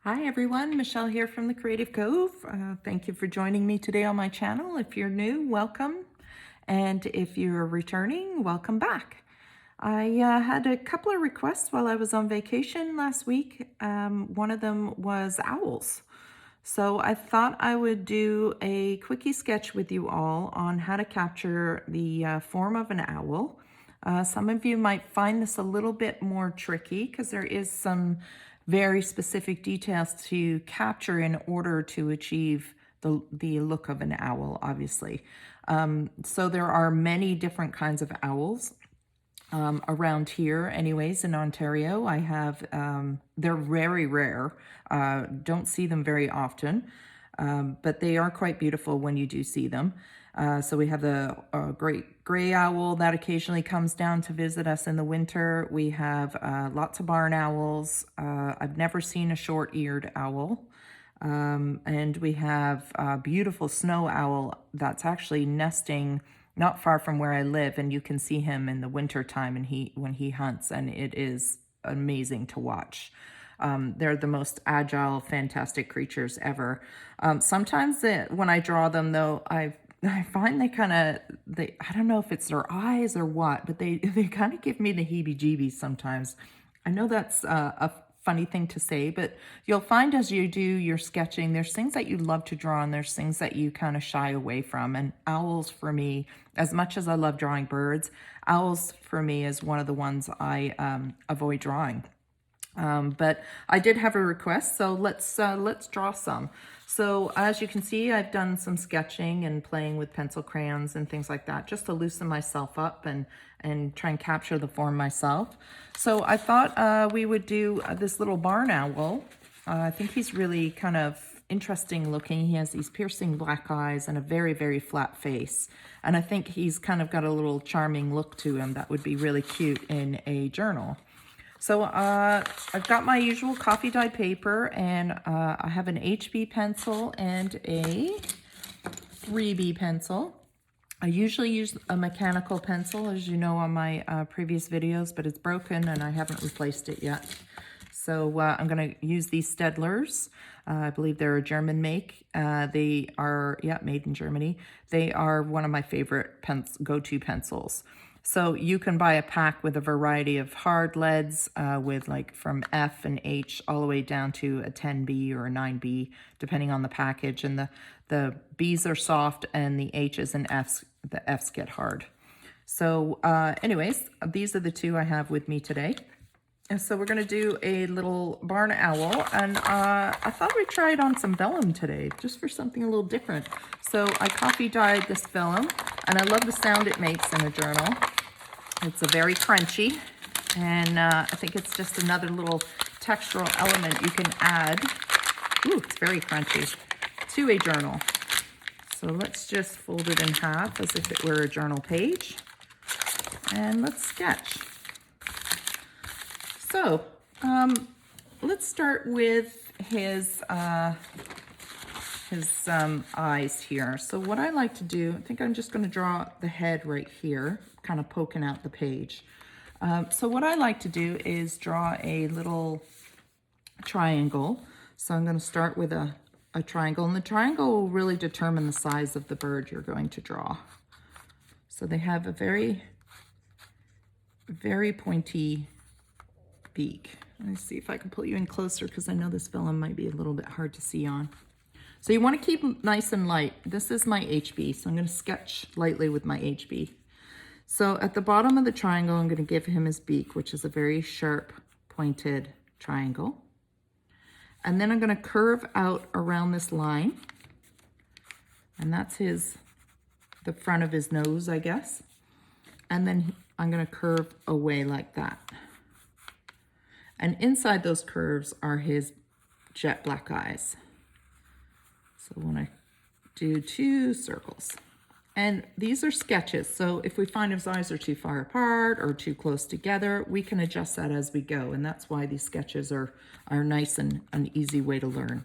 Hi everyone, Michelle here from the Creative Cove. Thank you for joining me today on my channel. If you're new, welcome. And if you're returning, welcome back. I had a couple of requests while I was on vacation last week. One of them was owls. So I thought I would do a quickie sketch with you all on how to capture the form of an owl. Some of you might find this a little bit more tricky because there is some very specific details to capture in order to achieve the look of an owl, obviously. So there are many different kinds of owls. Around here anyways in Ontario. I have, they're very rare, don't see them very often, but they are quite beautiful when you do see them. So we have the great gray owl that occasionally comes down to visit us in the winter. We have lots of barn owls. I've never seen a short-eared owl. And we have a beautiful snow owl that's actually nesting not far from where I live, and you can see him in the winter time and when he hunts, and it is amazing to watch. They're the most agile, fantastic creatures ever. Sometimes when I draw them, though, I find I don't know if it's their eyes or what, but they kind of give me the heebie-jeebies sometimes. I know that's a funny thing to say, but you'll find as you do your sketching, there's things that you love to draw and there's things that you kind of shy away from. And owls for me, as much as I love drawing birds, owls for me is one of the ones I avoid drawing. But I did have a request, so let's draw some. So as you can see, I've done some sketching and playing with pencil crayons and things like that, just to loosen myself up and try and capture the form myself. So I thought we would do this little barn owl. I think he's really kind of interesting looking. He has these piercing black eyes and a very, very flat face. And I think he's kind of got a little charming look to him that would be really cute in a journal. So I've got my usual coffee dye paper, and I have an HB pencil and a 3B pencil. I usually use a mechanical pencil, as you know on my previous videos, but it's broken and I haven't replaced it yet. So I'm going to use these Staedtlers. I believe they're a German make. They are, made in Germany. They are one of my favorite go-to pencils. So you can buy a pack with a variety of hard leads with like from F and H all the way down to a 10B or a 9B, depending on the package. And the Bs are soft and the H's and F's, the F's get hard. So anyways, these are the two I have with me today. And so we're going to do a little barn owl, and I thought we'd try it on some vellum today, just for something a little different. So I coffee dyed this vellum, and I love the sound it makes in a journal. It's a very crunchy, and I think it's just another little textural element you can add. Ooh, it's very crunchy, to a journal. So let's just fold it in half as if it were a journal page, and let's sketch. So let's start with his eyes here. So what I like to do, I think I'm just going to draw the head right here, kind of poking out the page. So what I like to do is draw a little triangle. So I'm going to start with a triangle, and the triangle will really determine the size of the bird you're going to draw. So they have a very, very pointy beak. Let me see if I can pull you in closer because I know this vellum might be a little bit hard to see on. So you want to keep them nice and light. This is my HB, so I'm going to sketch lightly with my HB. So at the bottom of the triangle, I'm going to give him his beak, which is a very sharp, pointed triangle. And then I'm going to curve out around this line. And that's the front of his nose, I guess. And then I'm going to curve away like that. And inside those curves are his jet black eyes. So I want to do 2 circles. And these are sketches, so if we find his eyes are too far apart or too close together, we can adjust that as we go. And that's why these sketches are nice and an easy way to learn.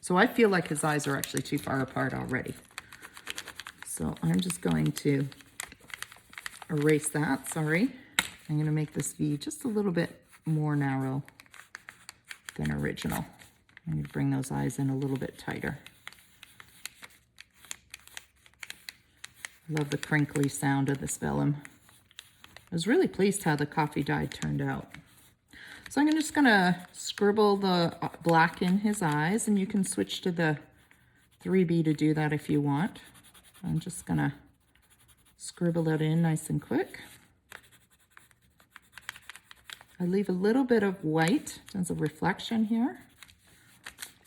So I feel like his eyes are actually too far apart already. So I'm just going to erase that, sorry. I'm going to make this V just a little bit more narrow than original. I'm going to bring those eyes in a little bit tighter. Love the crinkly sound of this vellum. I was really pleased how the coffee dye turned out. So I'm just gonna scribble the black in his eyes, and you can switch to the 3B to do that if you want. I'm just gonna scribble it in nice and quick. I leave a little bit of white as a reflection here.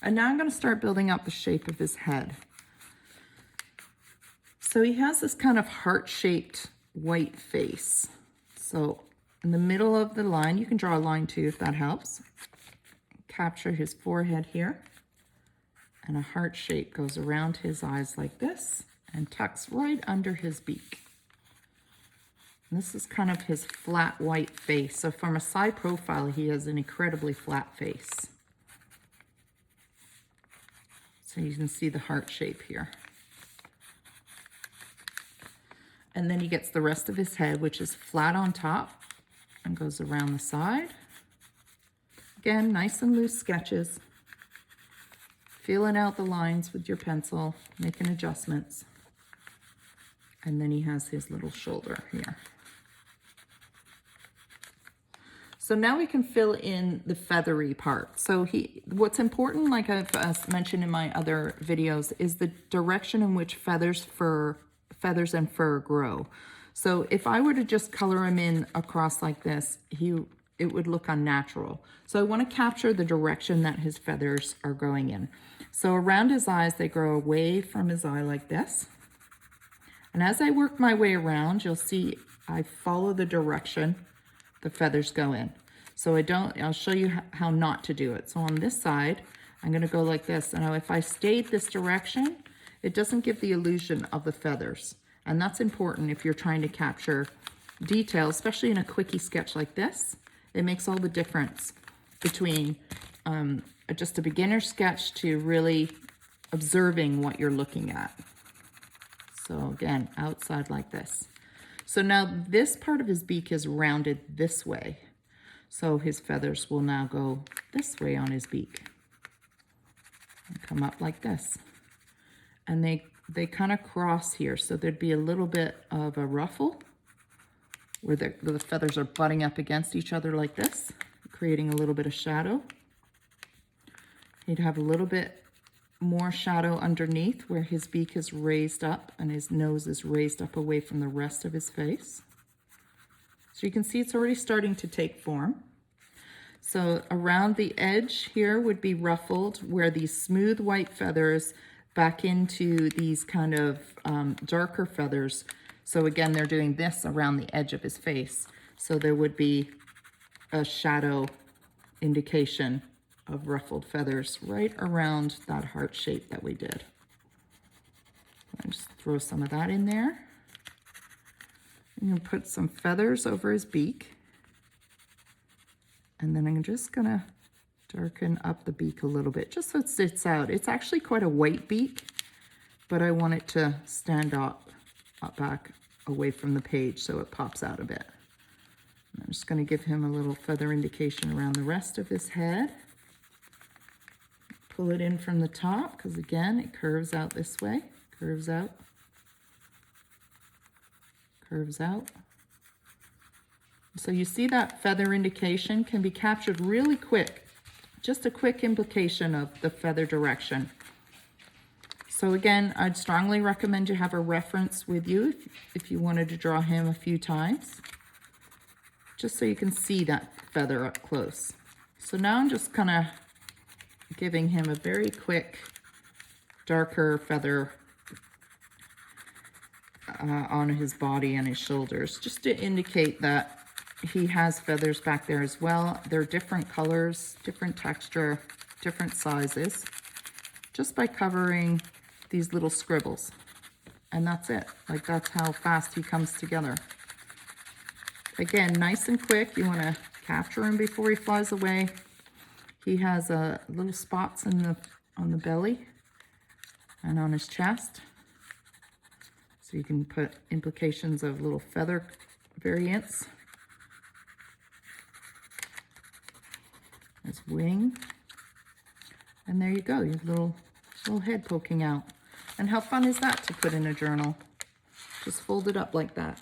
And now I'm gonna start building up the shape of his head. So he has this kind of heart-shaped white face. So in the middle of the line, you can draw a line too if that helps. Capture his forehead here. And a heart shape goes around his eyes like this and tucks right under his beak. And this is kind of his flat white face. So from a side profile, he has an incredibly flat face. So you can see the heart shape here. And then he gets the rest of his head, which is flat on top and goes around the side. Again, nice and loose sketches. Feeling out the lines with your pencil, making adjustments. And then he has his little shoulder here. So now we can fill in the feathery part. So what's important, like I've mentioned in my other videos, is the direction in which feathers and fur grow. So if I were to just color him in across like this, it would look unnatural. So I want to capture the direction that his feathers are growing in. So around his eyes, they grow away from his eye like this. And as I work my way around, you'll see I follow the direction the feathers go in. So I'll show you how not to do it. So on this side, I'm going to go like this. And now if I stayed this direction, it doesn't give the illusion of the feathers. And that's important if you're trying to capture detail, especially in a quickie sketch like this. It makes all the difference between just a beginner sketch to really observing what you're looking at. So again, outside like this. So now this part of his beak is rounded this way. So his feathers will now go this way on his beak. And come up like this. And they kind of cross here. So there'd be a little bit of a ruffle where the feathers are butting up against each other like this, creating a little bit of shadow. He'd have a little bit more shadow underneath where his beak is raised up and his nose is raised up away from the rest of his face. So you can see it's already starting to take form. So around the edge here would be ruffled where these smooth white feathers back into these kind of darker feathers. So again, they're doing this around the edge of his face. So there would be a shadow indication of ruffled feathers right around that heart shape that we did. I'll just throw some of that in there. I'm going to put some feathers over his beak. And then I'm just going to darken up the beak a little bit, just so it sits out. It's actually quite a white beak, but I want it to stand up back away from the page so it pops out a bit. And I'm just going to give him a little feather indication around the rest of his head. Pull it in from the top, because again, it curves out this way, curves out, curves out. So you see that feather indication can be captured really quick. Just a quick implication of the feather direction. So again, I'd strongly recommend you have a reference with you if you wanted to draw him a few times, just so you can see that feather up close. So now I'm just kind of giving him a very quick, darker feather on his body and his shoulders, just to indicate that he has feathers back there as well. They're different colors, different texture, different sizes, just by covering these little scribbles. And that's it. Like, that's how fast he comes together. Again, nice and quick. You want to capture him before he flies away. He has little spots on the belly and on his chest. So you can put implications of little feather variants. His wing. And there you go, your little head poking out. And how fun is that to put in a journal? Just fold it up like that.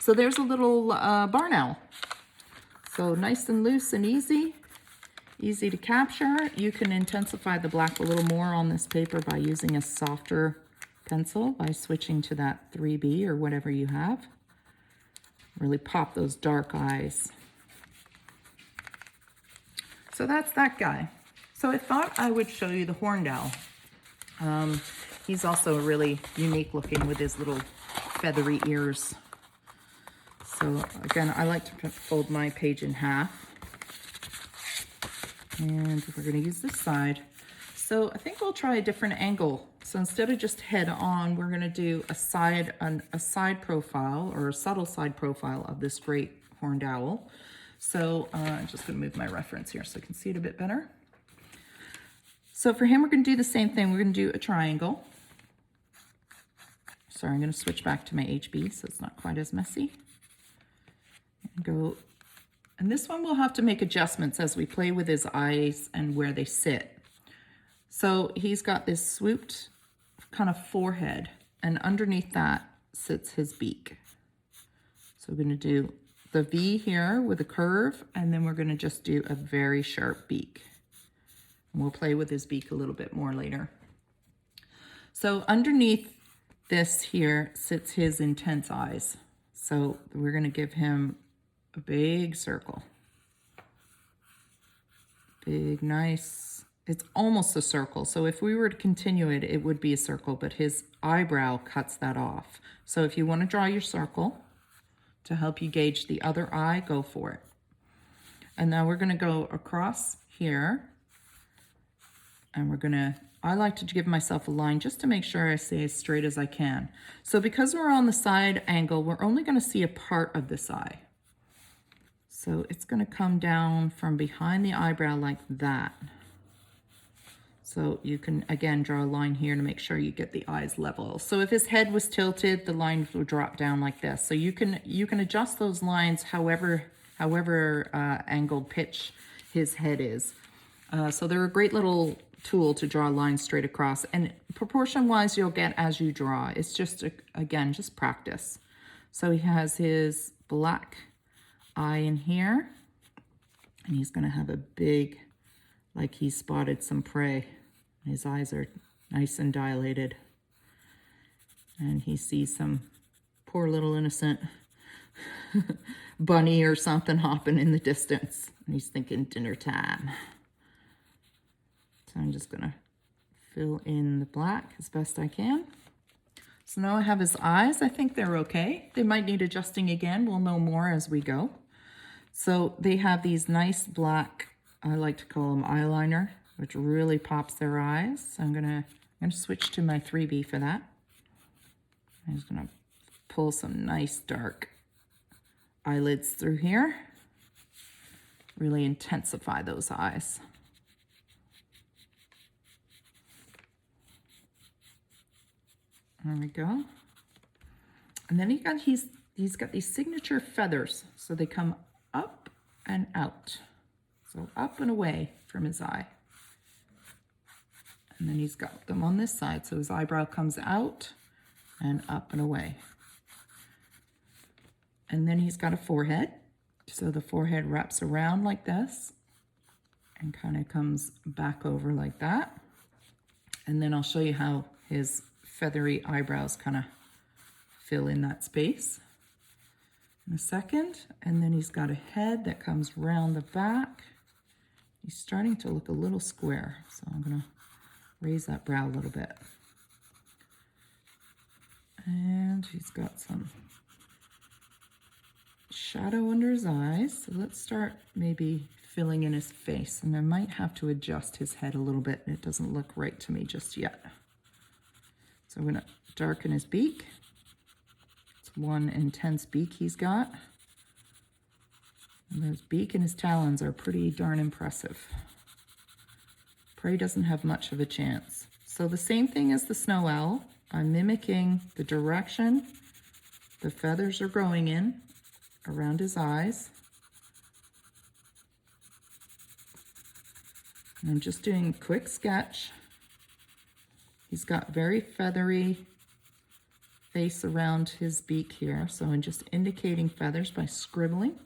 So there's a little barn owl. So nice and loose and easy to capture. You can intensify the black a little more on this paper by using a softer pencil, by switching to that 3B or whatever you have. Really pop those dark eyes. So that's that guy. So I thought I would show you the horned owl. He's also really unique looking with his little feathery ears. So again, I like to fold my page in half. And we're going to use this side. So I think we'll try a different angle. So instead of just head on, we're going to do a side profile, or a subtle side profile of this great horned owl. So I'm just going to move my reference here so I can see it a bit better. So for him, we're going to do the same thing. We're going to do a triangle. Sorry, I'm going to switch back to my HB so it's not quite as messy. And this one we'll have to make adjustments as we play with his eyes and where they sit. So he's got this swooped kind of forehead, and underneath that sits his beak. So we're going to do the V here with a curve, and then we're going to just do a very sharp beak. And we'll play with his beak a little bit more later. So underneath this here sits his intense eyes. So we're going to give him a big circle. Big, nice. It's almost a circle. So if we were to continue it, it would be a circle, but his eyebrow cuts that off. So if you want to draw your circle to help you gauge the other eye, go for it. And now we're going to go across here. And we're going to, I like to give myself a line just to make sure I stay as straight as I can. So because we're on the side angle, we're only going to see a part of this eye. So it's going to come down from behind the eyebrow like that. So you can, again, draw a line here to make sure you get the eyes level. So if his head was tilted, the lines will drop down like this. So you can adjust those lines however angled pitch his head is. So they're a great little tool to draw lines straight across. And proportion-wise, you'll get as you draw. It's just, again, just practice. So he has his black eye in here, and he's going to have a big, like he spotted some prey. His eyes are nice and dilated, and he sees some poor little innocent bunny or something hopping in the distance, and he's thinking dinner time. So I'm just going to fill in the black as best I can. So now I have his eyes. I think they're okay. They might need adjusting again. We'll know more as we go. So they have these nice black, I like to call them eyeliner, which really pops their eyes. So I'm gonna switch to my 3B for that. I'm just gonna pull some nice dark eyelids through here. Really intensify those eyes. There we go. And then he's got these signature feathers. So they come up and out. So up and away from his eye. And then he's got them on this side. So his eyebrow comes out and up and away. And then he's got a forehead. So the forehead wraps around like this and kind of comes back over like that. And then I'll show you how his feathery eyebrows kind of fill in that space in a second. And then he's got a head that comes round the back. He's starting to look a little square, so I'm going to raise that brow a little bit. And he's got some shadow under his eyes. So let's start maybe filling in his face, and I might have to adjust his head a little bit. It doesn't look right to me just yet. So I'm going to darken his beak. It's one intense beak he's got. And his beak and his talons are pretty darn impressive. Prey doesn't have much of a chance. So the same thing as the snow owl. I'm mimicking the direction the feathers are growing in around his eyes. And I'm just doing a quick sketch. He's got very feathery face around his beak here, so I'm just indicating feathers by scribbling.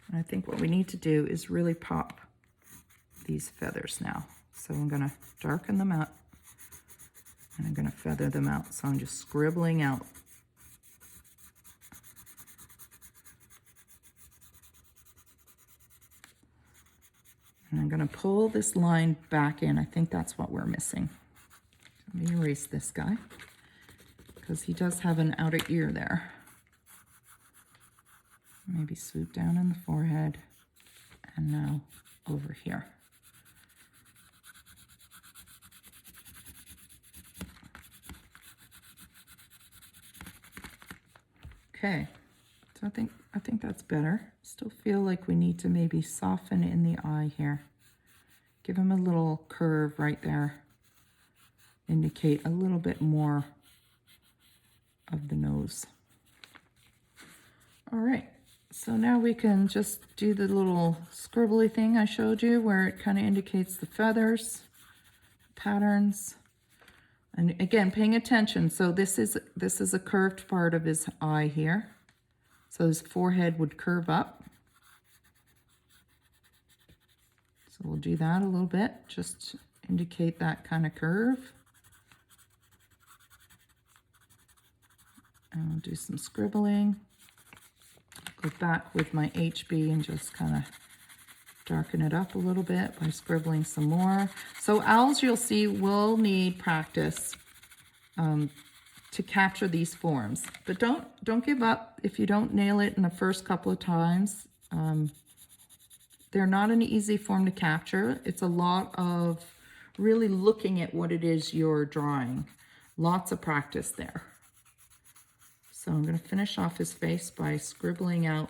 And I think what we need to do is really pop these feathers now. So I'm going to darken them up and I'm going to feather them out. So I'm just scribbling out. And I'm going to pull this line back in. I think that's what we're missing. Let me erase this guy because he does have an outer ear there. Maybe swoop down in the forehead and now over here. Okay, so I think that's better. Still feel like we need to maybe soften in the eye here. Give him a little curve right there. Indicate a little bit more of the nose. All right, so now we can just do the little scribbly thing I showed you where it kind of indicates the feathers, patterns. And again, paying attention. So this is a curved part of his eye here. So his forehead would curve up. So we'll do that a little bit, just to indicate that kind of curve. And I'll do some scribbling. Go back with my HB and just kind of darken it up a little bit by scribbling some more. So owls, you'll see, will need practice to capture these forms. But don't give up if you don't nail it in the first couple of times. They're not an easy form to capture. It's a lot of really looking at what it is you're drawing. Lots of practice there. So I'm going to finish off his face by scribbling out.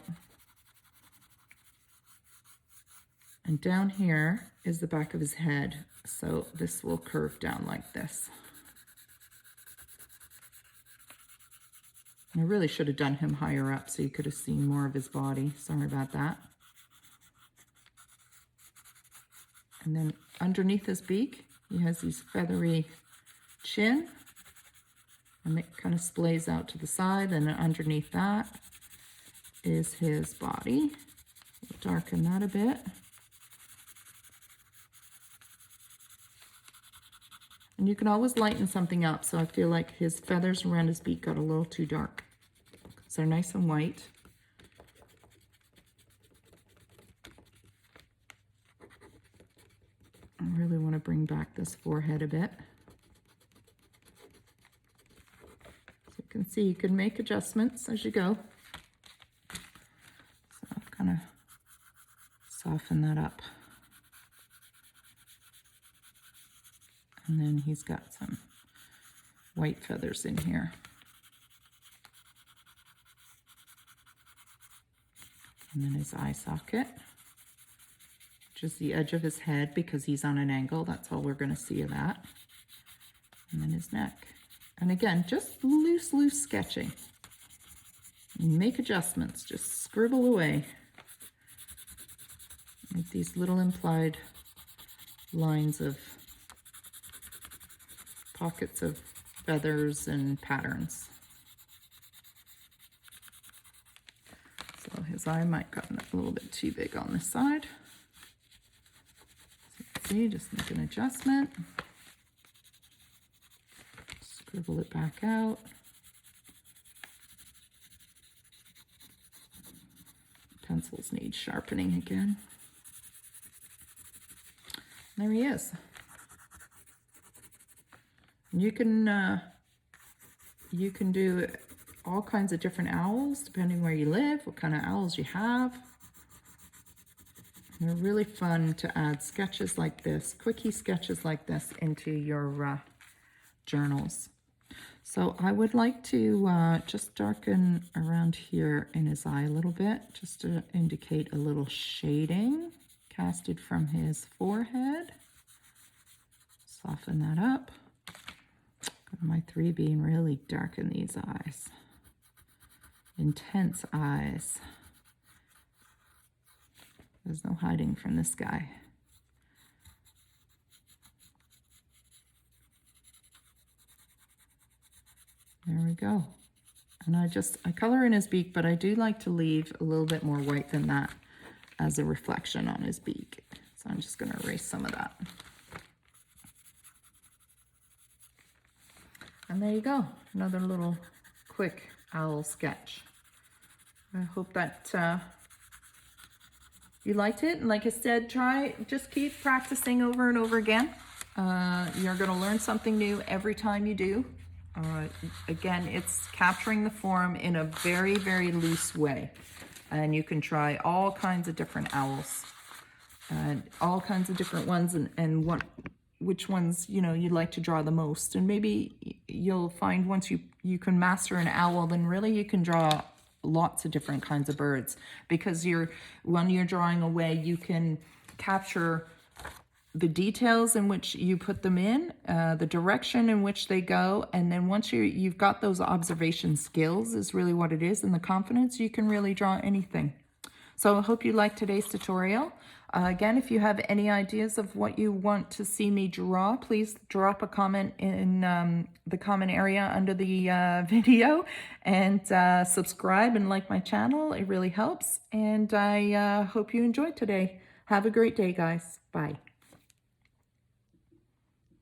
And down here is the back of his head. So this will curve down like this. And I really should have done him higher up so you could have seen more of his body. Sorry about that. And then underneath his beak, he has these feathery chin. And it kind of splays out to the side. And underneath that is his body. We'll darken that a bit. And you can always lighten something up. So I feel like his feathers around his beak got a little too dark. So they're nice and white. I really want to bring back this forehead a bit. So you can see you can make adjustments as you go. So I've kind of soften that up. And then he's got some white feathers in here. And then his eye socket, which is the edge of his head because he's on an angle. That's all we're going to see of that. And then his neck. And again, just loose sketching. Make adjustments. Just scribble away. Make these little implied lines of pockets of feathers and patterns. So his eye might have gotten a little bit too big on this side. So you can see, just make an adjustment. Scribble it back out. Pencils need sharpening again. There he is. You can do all kinds of different owls depending where you live, what kind of owls you have. They're really fun to add sketches like this, quickie sketches like this into your journals. So I would like to just darken around here in his eye a little bit, just to indicate a little shading casted from his forehead. Soften that up. Go to my 3B and really darken these eyes. Intense eyes. There's no hiding from this guy. There we go. And I color in his beak, but I do like to leave a little bit more white than that as a reflection on his beak. So I'm just going to erase some of that. And there you go, another little quick owl sketch. I hope that you liked it. And like I said, just keep practicing over and over again. You're going to learn something new every time you do. Again, it's capturing the form in a very, very loose way. And you can try all kinds of different owls and all kinds of different ones, and which ones, you know, you'd like to draw the most. And maybe you'll find once you can master an owl, then really you can draw lots of different kinds of birds, because when you're drawing away, you can capture the details in which you put them in, the direction in which they go, and then once you've got those observation skills is really what it is, and the confidence, you can really draw anything. So I hope you liked today's tutorial. Again, if you have any ideas of what you want to see me draw, please drop a comment in the comment area under the video, and subscribe and like my channel. It really helps, and I hope you enjoyed today. Have a great day, guys. Bye.